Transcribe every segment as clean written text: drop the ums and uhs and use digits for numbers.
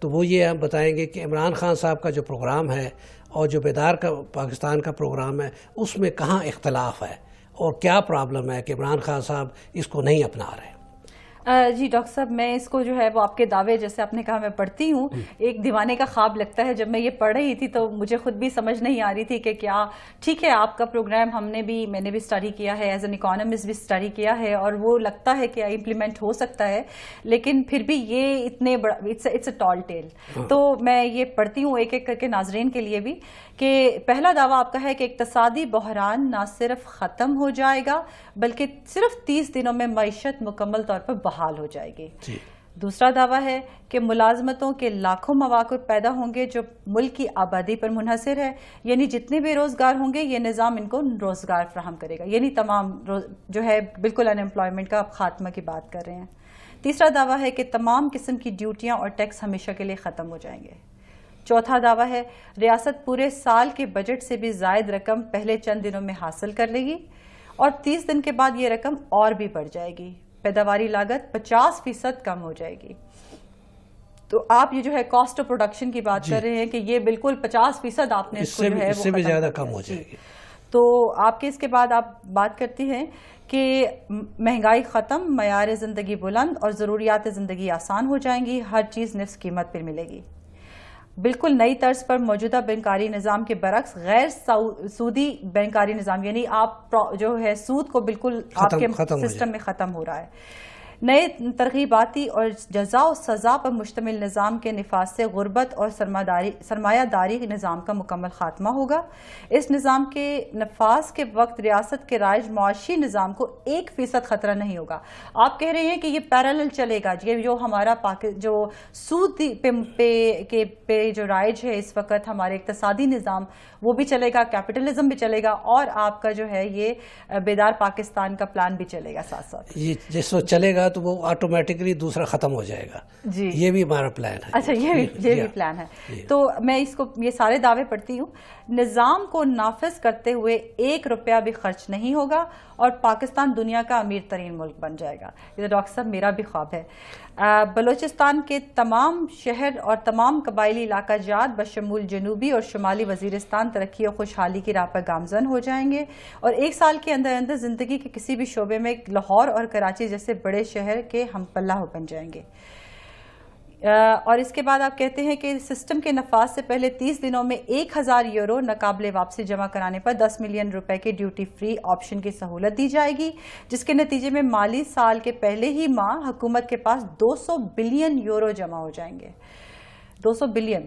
تو وہ یہ ہم بتائیں گے کہ عمران خان صاحب کا جو پروگرام ہے اور جو بیدار کا پاکستان کا پروگرام ہے اس میں کہاں اختلاف ہے اور کیا پرابلم ہے کہ عمران خان صاحب اس کو نہیں اپنا رہے. جی ڈاکٹر صاحب، میں اس کو جو ہے وہ آپ کے دعوے جیسے آپ نے کہا میں پڑھتی ہوں، ایک دیوانے کا خواب لگتا ہے. جب میں یہ پڑھ رہی تھی تو مجھے خود بھی سمجھ نہیں آ رہی تھی کہ کیا ٹھیک ہے آپ کا پروگرام میں نے بھی اسٹڈی کیا ہے، ایز این اکانومسٹ بھی اسٹڈی کیا ہے، اور وہ لگتا ہے کہ امپلیمنٹ ہو سکتا ہے، لیکن پھر بھی یہ اتنے بڑا اٹس اے ٹال ٹیل. تو میں یہ پڑھتی ہوں ایک ایک کر کے ناظرین کے لیے بھی کہ پہلا دعویٰ آپ کا ہے کہ اقتصادی بحران نہ صرف ختم ہو جائے گا بلکہ صرف 30 دنوں میں معیشت مکمل طور پر بحال ہو جائے گی. دوسرا دعویٰ ہے کہ ملازمتوں کے لاکھوں مواقع پیدا ہوں گے جو ملک کی آبادی پر منحصر ہے، یعنی جتنے بے روزگار ہوں گے یہ نظام ان کو روزگار فراہم کرے گا، یعنی تمام جو ہے بالکل ان ایمپلائمنٹ کا خاتمہ کی بات کر رہے ہیں. تیسرا دعویٰ ہے کہ تمام قسم کی ڈیوٹیاں اور ٹیکس ہمیشہ کے لیے ختم ہو جائیں گے. چوتھا دعویٰ ہے ریاست پورے سال کے بجٹ سے بھی زائد رقم پہلے چند دنوں میں حاصل کر لے گی، اور 30 دن کے بعد یہ رقم اور بھی بڑھ جائے گی. پیداواری لاگت 50% کم ہو جائے گی. تو آپ یہ جو ہے کاسٹ آف پروڈکشن کی بات کر رہے ہیں کہ یہ بالکل 50% آپ نے اس کو جو ہے اس سے بھی زیادہ کم ہو جائے گی. تو آپ کے اس کے بعد آپ بات کرتی ہیں کہ مہنگائی ختم، معیار زندگی بلند اور ضروریات زندگی آسان ہو جائیں گی، ہر چیز نفس قیمت پر ملے گی. بالکل نئی طرز پر موجودہ بینکاری نظام کے برعکس غیر سودی بینکاری نظام، یعنی آپ جو ہے سود کو بالکل آپ کے سسٹم میں ختم ہو رہا ہے. نئے ترغیباتی اور جزا و سزا پر مشتمل نظام کے نفاذ سے غربت اور سرمایہ داری نظام کا مکمل خاتمہ ہوگا. اس نظام کے نفاذ کے وقت ریاست کے رائج معاشی نظام کو 1% خطرہ نہیں ہوگا. آپ کہہ رہے ہیں کہ یہ پیرالل چلے گا، یہ جو ہمارا جو سود پہ جو رائج ہے اس وقت ہمارے اقتصادی نظام وہ بھی چلے گا، کیپٹلزم بھی چلے گا، اور آپ کا جو ہے یہ بیدار پاکستان کا پلان بھی چلے گا ساتھ ساتھ. یہ جس وقت چلے گا تو وہ آٹومیٹکلی دوسرا ختم ہو جائے گا. جی یہ بھی ہمارا پلان ہے. اچھا، یہ بھی پلان ہے. تو میں اس کو یہ سارے دعوے پڑھتی ہوں. نظام کو نافذ کرتے ہوئے 1 روپیہ بھی خرچ نہیں ہوگا اور پاکستان دنیا کا امیر ترین ملک بن جائے گا. یہ ڈاکٹر صاحب میرا بھی خواب ہے. بلوچستان کے تمام شہر اور تمام قبائلی علاقہ جات بشمول جنوبی اور شمالی وزیرستان ترقی اور خوشحالی کی راہ پر گامزن ہو جائیں گے، اور 1 سال کے اندر زندگی کے کسی بھی شعبے میں لاہور اور کراچی جیسے بڑے شہر کے ہم پلہ بن جائیں گے. اور اس کے بعد آپ کہتے ہیں کہ سسٹم کے نفاذ سے پہلے 30 دنوں میں 1000 یورو ناقابل واپسی جمع کرانے پر 10 ملین روپے کے ڈیوٹی فری آپشن کی سہولت دی جائے گی، جس کے نتیجے میں مالی سال کے پہلے ہی ماہ حکومت کے پاس 200 بلین یورو جمع ہو جائیں گے. 200 بلین.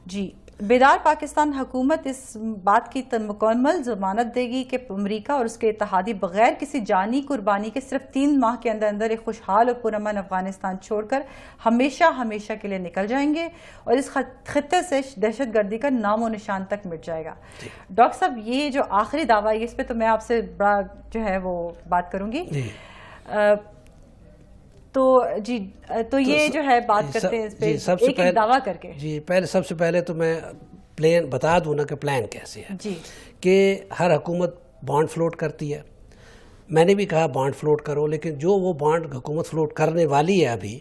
جی بیدار پاکستان حکومت اس بات کی مکمل ضمانت دے گی کہ امریکہ اور اس کے اتحادی بغیر کسی جانی قربانی کے صرف 3 ماہ کے اندر ایک خوشحال اور پرامن افغانستان چھوڑ کر ہمیشہ کے لیے نکل جائیں گے، اور اس خطے سے دہشت گردی کا نام و نشان تک مٹ جائے گا. ڈاکٹر صاحب یہ جو آخری دعویٰ ہے اس پہ تو میں آپ سے بڑا جو ہے وہ بات کروں گی. تو یہ جو ہے بات کرتے ہیں اس پہ ایک ایک دعویٰ کر کے. جی سب سے پہلے تو میں پلان بتا دوں نا کہ پلان کیسے ہے. جی کہ ہر حکومت بانڈ فلوٹ کرتی ہے. میں نے بھی کہا بانڈ فلوٹ کرو، لیکن جو وہ بانڈ حکومت فلوٹ کرنے والی ہے ابھی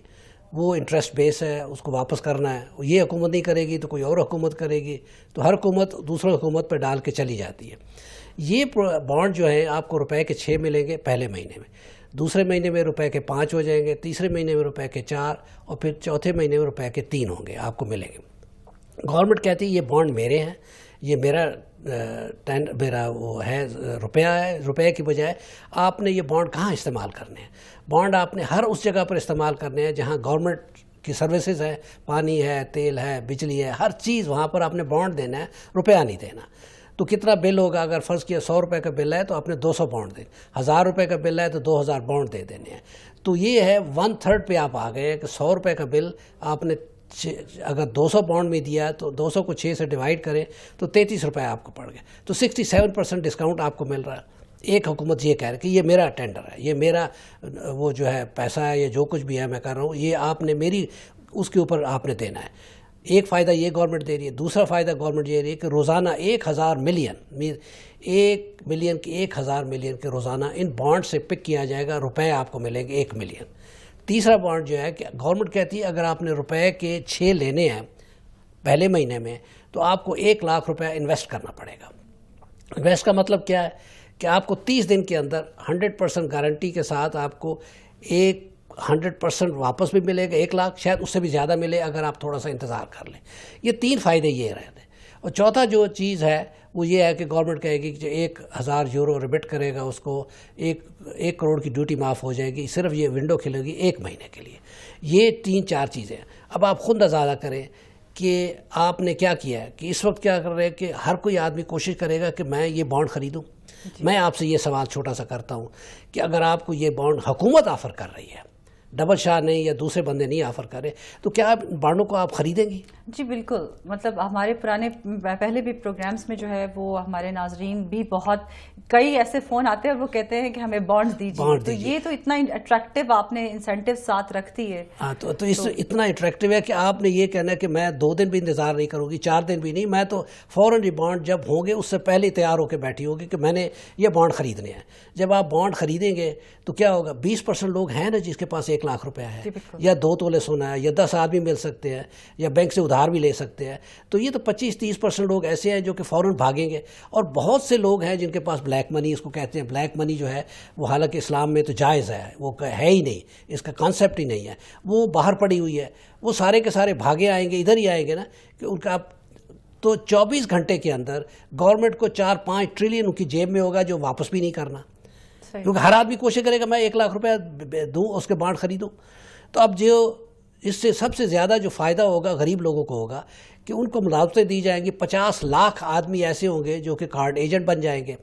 وہ انٹرسٹ بیس ہے، اس کو واپس کرنا ہے. یہ حکومت نہیں کرے گی تو کوئی اور حکومت کرے گی، تو ہر حکومت دوسروں حکومت پہ ڈال کے چلی جاتی ہے. یہ بانڈ جو ہے آپ کو روپے کے 6 ملیں گے پہلے مہینے میں، دوسرے مہینے میں روپے کے 5 ہو جائیں گے، تیسرے مہینے میں روپے کے 4، اور پھر چوتھے مہینے میں روپے کے 3 ہوں گے آپ کو ملیں گے. گورنمنٹ کہتی ہے یہ بانڈ میرے ہیں، یہ میرا وہ ہے روپیہ ہے، روپے کی بجائے آپ نے یہ بانڈ کہاں استعمال کرنے ہیں؟ بانڈ آپ نے ہر اس جگہ پر استعمال کرنے ہیں جہاں گورنمنٹ کی سروسز ہے، پانی ہے، تیل ہے، بجلی ہے، ہر چیز وہاں پر آپ نے بانڈ دینا ہے، روپیہ نہیں دینا. تو کتنا بل ہوگا؟ اگر فرض کیا 100 روپے کا بل ہے تو آپ نے 200 بانڈ دیں، 1000 روپے کا بل ہے تو 2000 بانڈ دے دینے ہیں. تو یہ ہے 1/3 پہ آپ آ گئے ہیں کہ 100 روپے کا بل آپ نے اگر 200 بانڈ میں دیا تو 200 کو 6 سے ڈیوائڈ کریں تو 33 روپے آپ کو پڑ گئے. تو 67% ڈسکاؤنٹ آپ کو مل رہا ہے. ایک حکومت یہ کہہ رہی ہے کہ یہ میرا ٹینڈر ہے، یہ میرا وہ جو ہے پیسہ ہے، یہ جو کچھ بھی ہے میں کر رہا ہوں، یہ آپ نے میری اس کے اوپر آپ نے دینا ہے. ایک فائدہ یہ گورنمنٹ دے رہی ہے. دوسرا فائدہ گورنمنٹ یہ رہی ہے کہ روزانہ 1000 ملین 1 ملین کے 1000 ملین کے روزانہ ان بانڈ سے پک کیا جائے گا، روپے آپ کو ملیں گے 1 ملین. تیسرا بانڈ جو ہے کہ گورنمنٹ کہتی ہے اگر آپ نے روپے کے 6 لینے ہیں پہلے مہینے میں تو آپ کو 1 لاکھ روپے انویسٹ کرنا پڑے گا. انویسٹ کا مطلب کیا ہے کہ آپ کو 30 دن کے اندر 100% گارنٹی کے ساتھ آپ کو 100% واپس بھی ملے گا, 1 لاکھ, شاید اس سے بھی زیادہ ملے اگر آپ تھوڑا سا انتظار کر لیں. یہ 3 فائدے یہ رہتے ہیں. اور چوتھا جو چیز ہے وہ یہ ہے کہ گورنمنٹ کہے گی کہ جو 1000 یورو ریبٹ کرے گا اس کو 1 کروڑ کی ڈیوٹی معاف ہو جائے گی. صرف یہ ونڈو کھلے گی 1 مہینے کے لیے. یہ 3-4 چیزیں ہیں. اب آپ خود اندازہ کریں کہ آپ نے کیا کیا ہے کہ اس وقت کیا کر رہے ہیں کہ ہر کوئی آدمی کوشش کرے گا کہ میں یہ بانڈ خریدوں. میں آپ سے یہ سوال چھوٹا سا کرتا ہوں کہ اگر آپ کو یہ بانڈ حکومت آفر کر رہی ہے, ڈبل شاہ نہیں یا دوسرے بندے نہیں آفر کر رہے, تو کیا آپ بانڈوں کو آپ خریدیں گی؟ جی بالکل. مطلب ہمارے پہلے بھی پروگرامز میں جو ہے وہ ہمارے ناظرین بھی بہت کئی ایسے فون آتے ہیں اور وہ کہتے ہیں کہ ہمیں بانڈز دیجیے. تو یہ تو اتنا اٹریکٹیو آپ نے انسینٹیو ساتھ رکھتی ہے. ہاں تو اس اتنا اٹریکٹیو ہے کہ آپ نے یہ کہنا ہے کہ میں 2 دن بھی انتظار نہیں کروں گی, 4 دن بھی نہیں, میں تو فوراً یہ بانڈ جب ہوں گے اس سے پہلے تیار ہو کے بیٹھی ہوگی کہ میں نے یہ بانڈ خریدنے ہیں. جب آپ بانڈ خریدیں گے تو کیا ہوگا, 20% لوگ ہیں نا جس کے پاس 1 لاکھ روپیہ ہے, یا 2 تولے سونا ہے, یا 10 آدمی مل سکتے ہیں, یا بینک سے ادھار بھی لے سکتے ہیں. تو یہ تو 25-30% لوگ ایسے ہیں جو کہ فوراً بھاگیں گے. اور بہت سے لوگ ہیں جن کے پاس بلیک منی, اس کو کہتے ہیں بلیک منی جو ہے وہ حالانکہ اسلام میں تو جائز ہے, وہ ہے ہی نہیں, اس کا کانسیپٹ ہی نہیں ہے, وہ باہر پڑی ہوئی ہے. وہ سارے کے سارے بھاگے آئیں گے, ادھر ہی آئیں گے نا کہ ان کا تو 24 گھنٹے کے اندر گورنمنٹ کو 4-5 ٹریلین ان کی جیب میں ہوگا جو واپس بھی نہیں کرنا, کیونکہ ہر آدمی کوشش کرے گا میں 1 لاکھ روپیہ دوں اس کے بانڈ خریدوں. تو اب جو اس سے سب سے زیادہ جو فائدہ ہوگا غریب لوگوں کو ہوگا کہ ان کو ملازمتیں دی جائیں گی. 50 لاکھ آدمی ایسے ہوں گے جو کہ کارڈ ایجنٹ بن جائیں گے.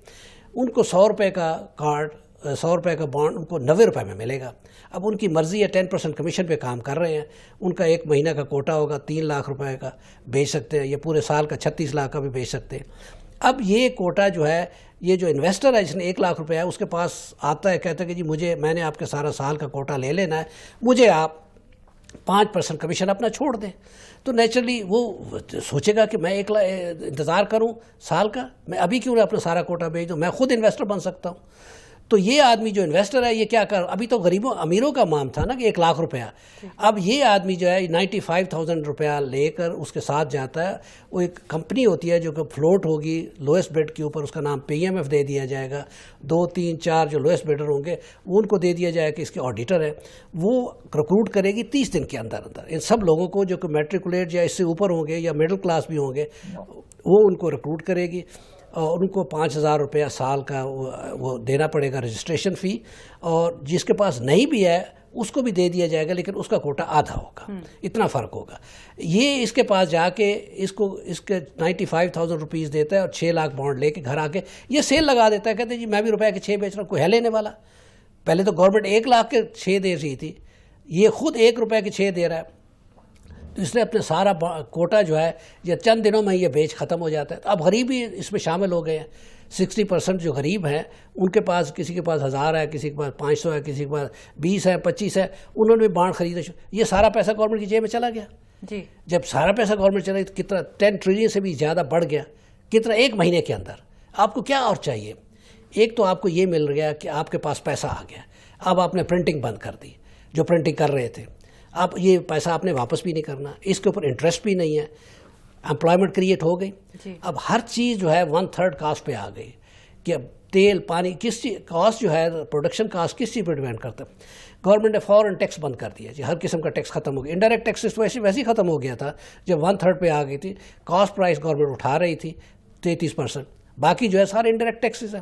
ان کو 100 روپے کا کارڈ, 100 روپے کا بانڈ ان کو 90 روپے میں ملے گا. اب ان کی مرضی ہے, 10% کمیشن پہ کام کر رہے ہیں. ان کا 1 مہینہ کا کوٹا ہوگا 3 لاکھ روپے کا بیچ سکتے ہیں, یا پورے سال کا 36 لاکھ کا بھی بیچ سکتے ہیں. اب یہ کوٹا جو ہے, یہ جو انویسٹر ہے جس نے 1 لاکھ روپے ہے اس کے پاس آتا ہے, کہتا ہے کہ جی میں نے آپ کے سارا سال کا کوٹا لے لینا ہے, مجھے آپ 5% کمیشن اپنا چھوڑ دیں. تو نیچرلی وہ سوچے گا کہ میں انتظار کروں سال کا, میں ابھی کیوں نہ اپنا سارا کوٹا بیچ دوں, میں خود انویسٹر بن سکتا ہوں. تو یہ آدمی جو انویسٹر ہے یہ کیا ابھی تو غریبوں امیروں کا مام تھا نا کہ 1 لاکھ روپیہ, اب یہ آدمی جو ہے 95,000 روپیہ لے کر اس کے ساتھ جاتا ہے. وہ ایک کمپنی ہوتی ہے جو کہ فلوٹ ہوگی لوئسٹ بڈ کے اوپر, اس کا نام PMF دے دیا جائے گا. 2-3-4 جو لوئسٹ بڈر ہوں گے وہ ان کو دے دیا جائے گا کہ اس کے آڈیٹر ہیں, وہ ریکروٹ کرے گی 30 دن کے اندر ان سب لوگوں کو جو کہ میٹریکولیٹ یا اس سے اوپر ہوں گے یا مڈل کلاس بھی ہوں گے, وہ ان کو ریکروٹ کرے گی. اور ان کو 5,000 روپیہ سال کا وہ دینا پڑے گا رجسٹریشن فی, اور جس کے پاس نہیں بھی ہے اس کو بھی دے دیا جائے گا لیکن اس کا کوٹا آدھا ہوگا. اتنا فرق ہوگا. یہ اس کے پاس جا کے اس کے 95,000 روپیز دیتا ہے اور 6 لاکھ بانڈ لے کے گھر آ کے یہ سیل لگا دیتا ہے, کہتے ہیں جی میں بھی روپے کے 6 بیچ رہا ہوں, کوئی ہے لینے والا. پہلے تو گورنمنٹ 1 لاکھ کے 6 دے رہی تھی, یہ خود 1 روپے کے 6 دے رہا ہے. تو اس نے اپنے سارا کوٹا جو ہے یہ چند دنوں میں یہ بیچ ختم ہو جاتا ہے. اب غریب ہی اس میں شامل ہو گئے ہیں. 60% جو غریب ہیں ان کے پاس, کسی کے پاس 1000 ہے, کسی کے پاس 500 ہے, کسی کے پاس 20 ہے, 25 ہے, انہوں نے بھی بانڈ خریدا. یہ سارا پیسہ گورنمنٹ کی جیب میں چلا گیا. جی جب سارا پیسہ گورنمنٹ چلا گیا تو کتنا 10 ٹریلین سے بھی زیادہ بڑھ گیا, کتنا 1 مہینے کے اندر. آپ کو کیا اور چاہیے؟ ایک تو آپ کو یہ مل گیا کہ آپ کے پاس پیسہ آ گیا. اب آپ نے پرنٹنگ بند کر دی, جو پرنٹنگ کر رہے تھے اب یہ پیسہ آپ نے واپس بھی نہیں کرنا, اس کے اوپر انٹرسٹ بھی نہیں ہے, امپلائمنٹ کریٹ ہو گئی. اب ہر چیز جو ہے 1/3 کاسٹ پہ آ گئی کہ اب تیل پانی کس چیز کاسٹ جو ہے, پروڈکشن کاسٹ کس چیز پہ ڈیپینڈ کرتا ہے. گورنمنٹ نے فوراً ٹیکس بند کر دیا جی, ہر قسم کا ٹیکس ختم ہو گیا. انڈائریکٹ ٹیکسز ویسے ہی ختم ہو گیا تھا جب 1/3 پہ آ گئی تھی. کاسٹ پرائز گورنمنٹ اٹھا رہی تھی 33%, باقی جو ہے سارے انڈائریکٹ ٹیکسز ہیں.